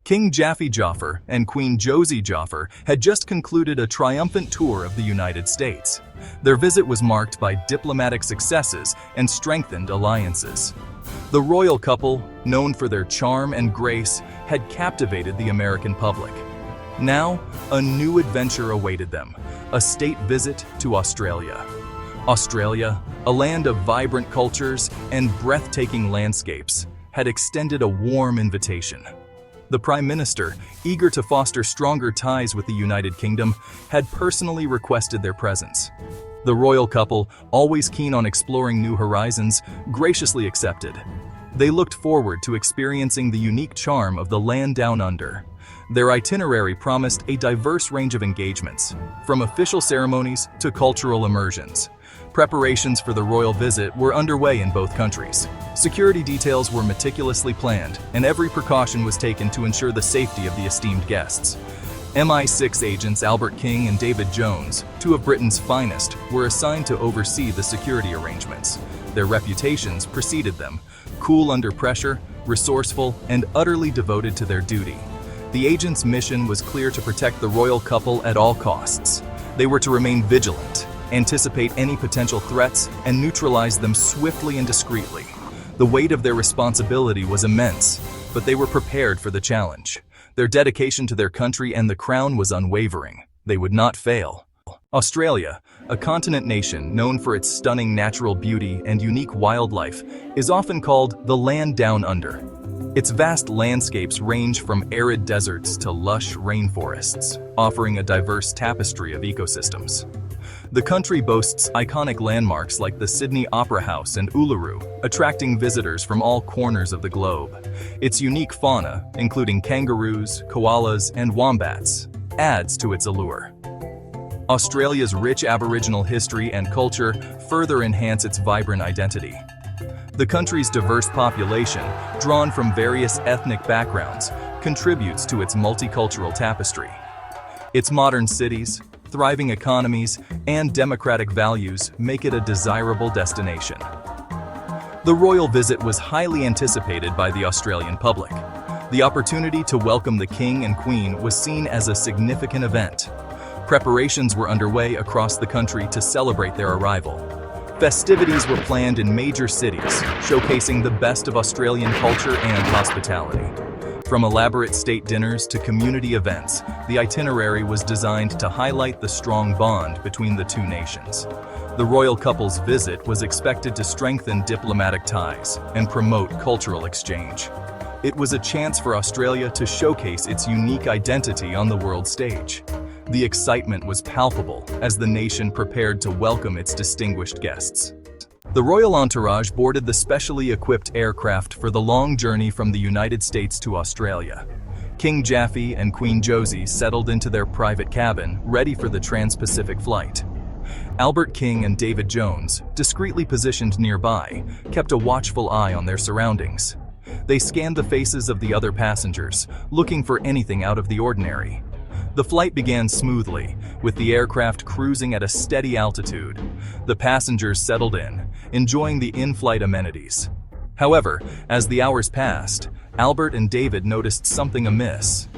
King Jaffe Joffer and Queen Josie Joffer had just concluded a triumphant tour of the United States. Their visit was marked by diplomatic successes and strengthened alliances. The royal couple, known for their charm and grace, had captivated the American public. Now, a new adventure awaited them, a state visit to Australia. Australia, a land of vibrant cultures and breathtaking landscapes, had extended a warm invitation. The Prime Minister, eager to foster stronger ties with the United Kingdom, had personally requested their presence. The royal couple, always keen on exploring new horizons, graciously accepted. They looked forward to experiencing the unique charm of the land down under. Their itinerary promised a diverse range of engagements, from official ceremonies to cultural immersions. Preparations for the royal visit were underway in both countries. Security details were meticulously planned, and every precaution was taken to ensure the safety of the esteemed guests. MI6 agents Albert King and David Jones, two of Britain's finest, were assigned to oversee the security arrangements. Their reputations preceded them: cool under pressure, resourceful, and utterly devoted to their duty. The agents' mission was clear: to protect the royal couple at all costs. They were to remain vigilant, anticipate any potential threats, and neutralize them swiftly and discreetly. The weight of their responsibility was immense, but they were prepared for the challenge. Their dedication to their country and the crown was unwavering. They would not fail. Australia, a continent nation known for its stunning natural beauty and unique wildlife, is often called the land down under. Its vast landscapes range from arid deserts to lush rainforests, offering a diverse tapestry of ecosystems. The country boasts iconic landmarks like the Sydney Opera House and Uluru, attracting visitors from all corners of the globe. Its unique fauna, including kangaroos, koalas, and wombats, adds to its allure. Australia's rich Aboriginal history and culture further enhance its vibrant identity. The country's diverse population, drawn from various ethnic backgrounds, contributes to its multicultural tapestry. Its modern cities, thriving economies, and democratic values make it a desirable destination. The royal visit was highly anticipated by the Australian public. The opportunity to welcome the King and Queen was seen as a significant event. Preparations were underway across the country to celebrate their arrival. Festivities were planned in major cities, showcasing the best of Australian culture and hospitality. From elaborate state dinners to community events, the itinerary was designed to highlight the strong bond between the two nations. The royal couple's visit was expected to strengthen diplomatic ties and promote cultural exchange. It was a chance for Australia to showcase its unique identity on the world stage. The excitement was palpable as the nation prepared to welcome its distinguished guests. The royal entourage boarded the specially equipped aircraft for the long journey from the United States to Australia. King Jaffe and Queen Josie settled into their private cabin, ready for the trans-Pacific flight. Albert King and David Jones, discreetly positioned nearby, kept a watchful eye on their surroundings. They scanned the faces of the other passengers, looking for anything out of the ordinary. The flight began smoothly, with the aircraft cruising at a steady altitude. The passengers settled in, enjoying the in-flight amenities. However, as the hours passed, Albert and David noticed something amiss.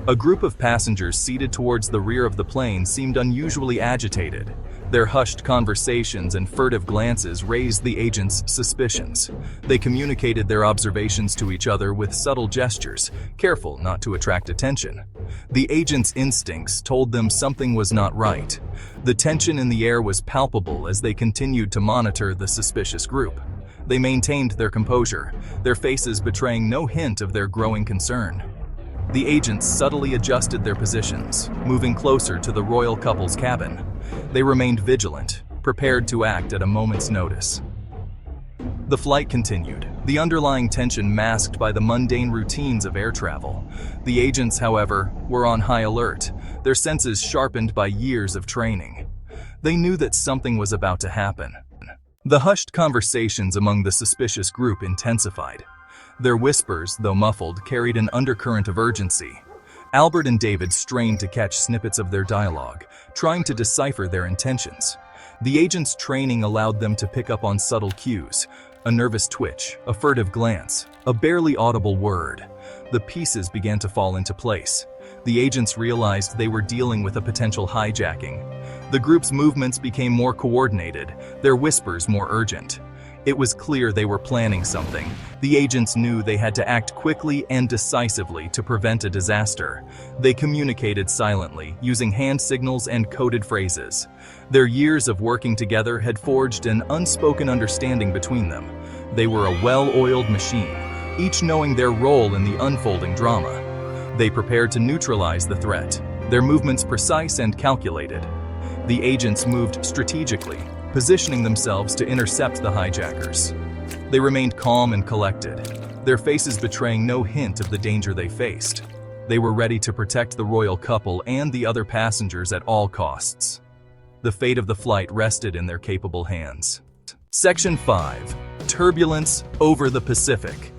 A group of passengers seated towards the rear of the plane seemed unusually agitated. Their hushed conversations and furtive glances raised the agents' suspicions. They communicated their observations to each other with subtle gestures, careful not to attract attention. The agents' instincts told them something was not right. The tension in the air was palpable as they continued to monitor the suspicious group. They maintained their composure, their faces betraying no hint of their growing concern. The agents subtly adjusted their positions, moving closer to the royal couple's cabin. They remained vigilant, prepared to act at a moment's notice. The flight continued, the underlying tension masked by the mundane routines of air travel. The agents, however, were on high alert, their senses sharpened by years of training. They knew that something was about to happen. The hushed conversations among the suspicious group intensified. Their whispers, though muffled, carried an undercurrent of urgency. Albert and David strained to catch snippets of their dialogue, trying to decipher their intentions. The agents' training allowed them to pick up on subtle cues: a nervous twitch, a furtive glance, a barely audible word. The pieces began to fall into place. The agents realized they were dealing with a potential hijacking. The group's movements became more coordinated, their whispers more urgent. It was clear they were planning something. The agents knew they had to act quickly and decisively to prevent a disaster. They communicated silently, using hand signals and coded phrases. Their years of working together had forged an unspoken understanding between them. They were a well-oiled machine, each knowing their role in the unfolding drama. They prepared to neutralize the threat, their movements precise and calculated. The agents moved strategically, positioning themselves to intercept the hijackers. They remained calm and collected, their faces betraying no hint of the danger they faced. They were ready to protect the royal couple and the other passengers at all costs. The fate of the flight rested in their capable hands. Section 5. Turbulence over the Pacific.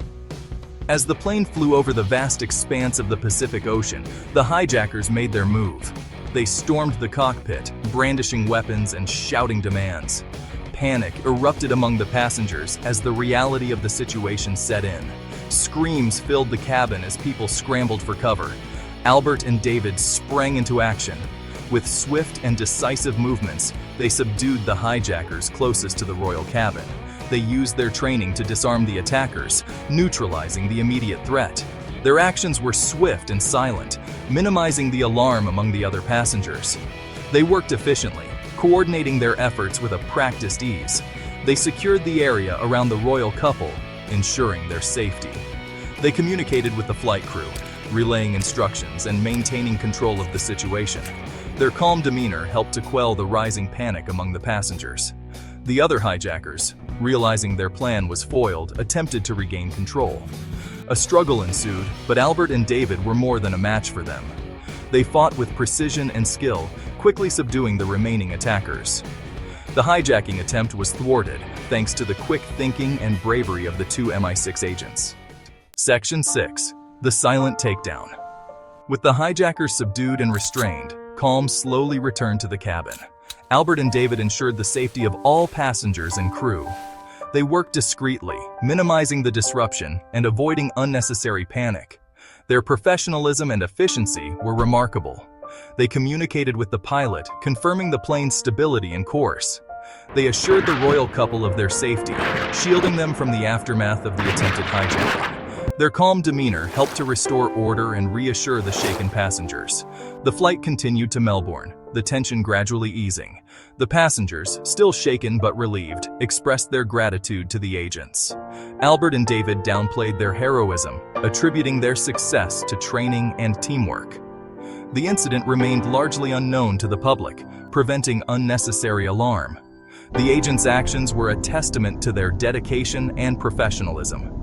As the plane flew over the vast expanse of the Pacific Ocean, the hijackers made their move. They stormed the cockpit, brandishing weapons and shouting demands. Panic erupted among the passengers as the reality of the situation set in. Screams filled the cabin as people scrambled for cover. Albert and David sprang into action. With swift and decisive movements, they subdued the hijackers closest to the royal cabin. They used their training to disarm the attackers, neutralizing the immediate threat. Their actions were swift and silent, minimizing the alarm among the other passengers. They worked efficiently, coordinating their efforts with a practiced ease. They secured the area around the royal couple, ensuring their safety. They communicated with the flight crew, relaying instructions and maintaining control of the situation. Their calm demeanor helped to quell the rising panic among the passengers. The other hijackers, realizing their plan was foiled, attempted to regain control. A struggle ensued, but Albert and David were more than a match for them. They fought with precision and skill, quickly subduing the remaining attackers. The hijacking attempt was thwarted, thanks to the quick thinking and bravery of the two MI6 agents. Section 6. The Silent Takedown. With the hijackers subdued and restrained, calm slowly returned to the cabin. Albert and David ensured the safety of all passengers and crew. They worked discreetly, minimizing the disruption and avoiding unnecessary panic. Their professionalism and efficiency were remarkable. They communicated with the pilot, confirming the plane's stability and course. They assured the royal couple of their safety, shielding them from the aftermath of the attempted hijack. Their calm demeanor helped to restore order and reassure the shaken passengers. The flight continued to Melbourne, the tension gradually easing. The passengers, still shaken but relieved, expressed their gratitude to the agents. Albert and David downplayed their heroism, attributing their success to training and teamwork. The incident remained largely unknown to the public, preventing unnecessary alarm. The agents' actions were a testament to their dedication and professionalism.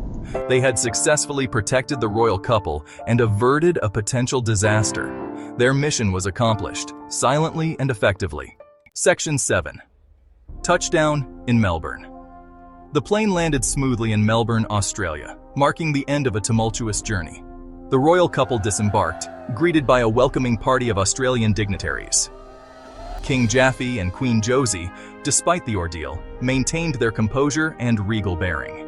They had successfully protected the royal couple and averted a potential disaster. Their mission was accomplished, silently and effectively. Section 7. Touchdown in Melbourne. The plane landed smoothly in Melbourne, Australia, marking the end of a tumultuous journey. The royal couple disembarked, greeted by a welcoming party of Australian dignitaries. King Jaffe and Queen Josie, despite the ordeal, maintained their composure and regal bearing.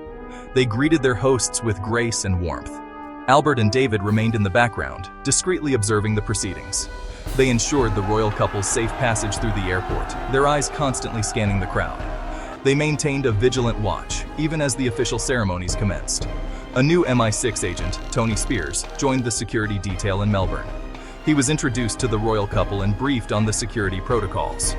They greeted their hosts with grace and warmth. Albert and David remained in the background, discreetly observing the proceedings. They ensured the royal couple's safe passage through the airport, their eyes constantly scanning the crowd. They maintained a vigilant watch, even as the official ceremonies commenced. A new MI6 agent, Tony Spears, joined the security detail in Melbourne. He was introduced to the royal couple and briefed on the security protocols.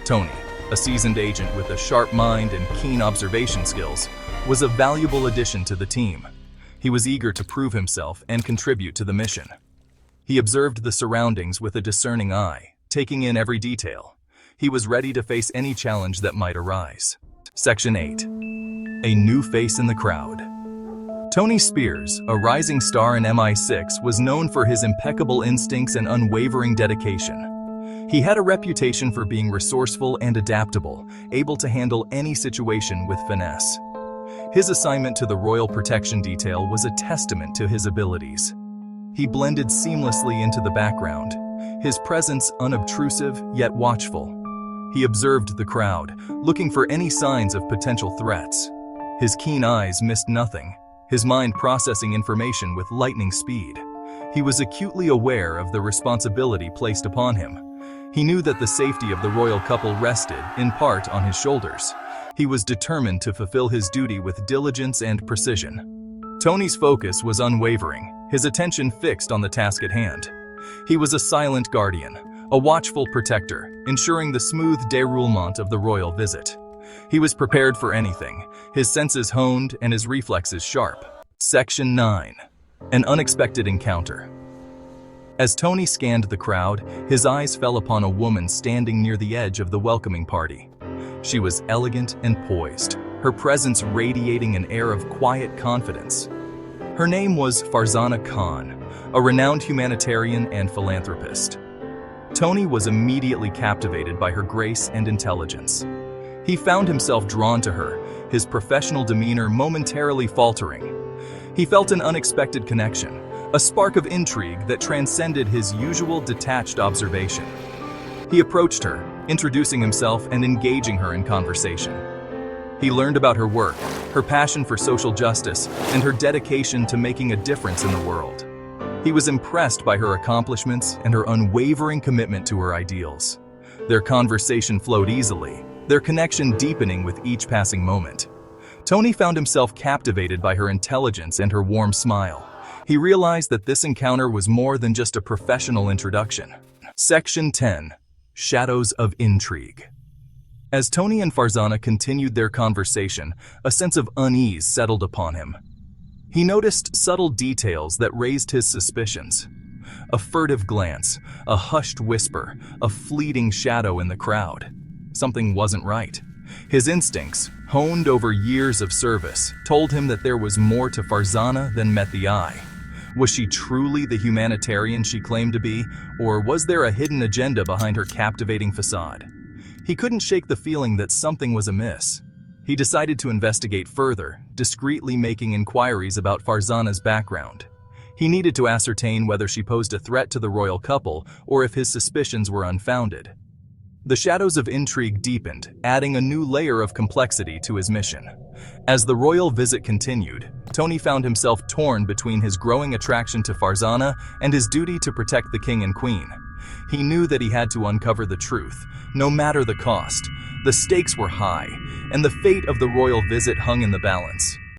Tony, a seasoned agent with a sharp mind and keen observation skills, was a valuable addition to the team. He was eager to prove himself and contribute to the mission. He observed the surroundings with a discerning eye, taking in every detail. He was ready to face any challenge that might arise. Section 8. A new face in the crowd. Tony Spears, a rising star in MI6, was known for his impeccable instincts and unwavering dedication. He had a reputation for being resourceful and adaptable, able to handle any situation with finesse. His assignment to the Royal Protection Detail was a testament to his abilities. He blended seamlessly into the background, his presence unobtrusive yet watchful. He observed the crowd, looking for any signs of potential threats. His keen eyes missed nothing, his mind processing information with lightning speed. He was acutely aware of the responsibility placed upon him. He knew that the safety of the royal couple rested, in part, on his shoulders. He was determined to fulfill his duty with diligence and precision. Tony's focus was unwavering, his attention fixed on the task at hand. He was a silent guardian, a watchful protector, ensuring the smooth déroulement of the royal visit. He was prepared for anything, his senses honed and his reflexes sharp. Section 9. An unexpected encounter. As Tony scanned the crowd, his eyes fell upon a woman standing near the edge of the welcoming party. She was elegant and poised, her presence radiating an air of quiet confidence. Her name was Farzana Khan, a renowned humanitarian and philanthropist. Tony was immediately captivated by her grace and intelligence. He found himself drawn to her, his professional demeanor momentarily faltering. He felt an unexpected connection, a spark of intrigue that transcended his usual detached observation. He approached her, introducing himself and engaging her in conversation. He learned about her work, her passion for social justice, and her dedication to making a difference in the world. He was impressed by her accomplishments and her unwavering commitment to her ideals. Their conversation flowed easily, their connection deepening with each passing moment. Tony found himself captivated by her intelligence and her warm smile. He realized that this encounter was more than just a professional introduction. Section 10. Shadows of Intrigue. As Tony and Farzana continued their conversation, a sense of unease settled upon him. He noticed subtle details that raised his suspicions. A furtive glance, a hushed whisper, a fleeting shadow in the crowd. Something wasn't right. His instincts, honed over years of service, told him that there was more to Farzana than met the eye. Was she truly the humanitarian she claimed to be, or was there a hidden agenda behind her captivating facade? He couldn't shake the feeling that something was amiss. He decided to investigate further, discreetly making inquiries about Farzana's background. He needed to ascertain whether she posed a threat to the royal couple or if his suspicions were unfounded. The shadows of intrigue deepened, adding a new layer of complexity to his mission. As the royal visit continued, Tony found himself torn between his growing attraction to Farzana and his duty to protect the king and queen. He knew that he had to uncover the truth, no matter the cost. The stakes were high, and the fate of the royal visit hung in the balance.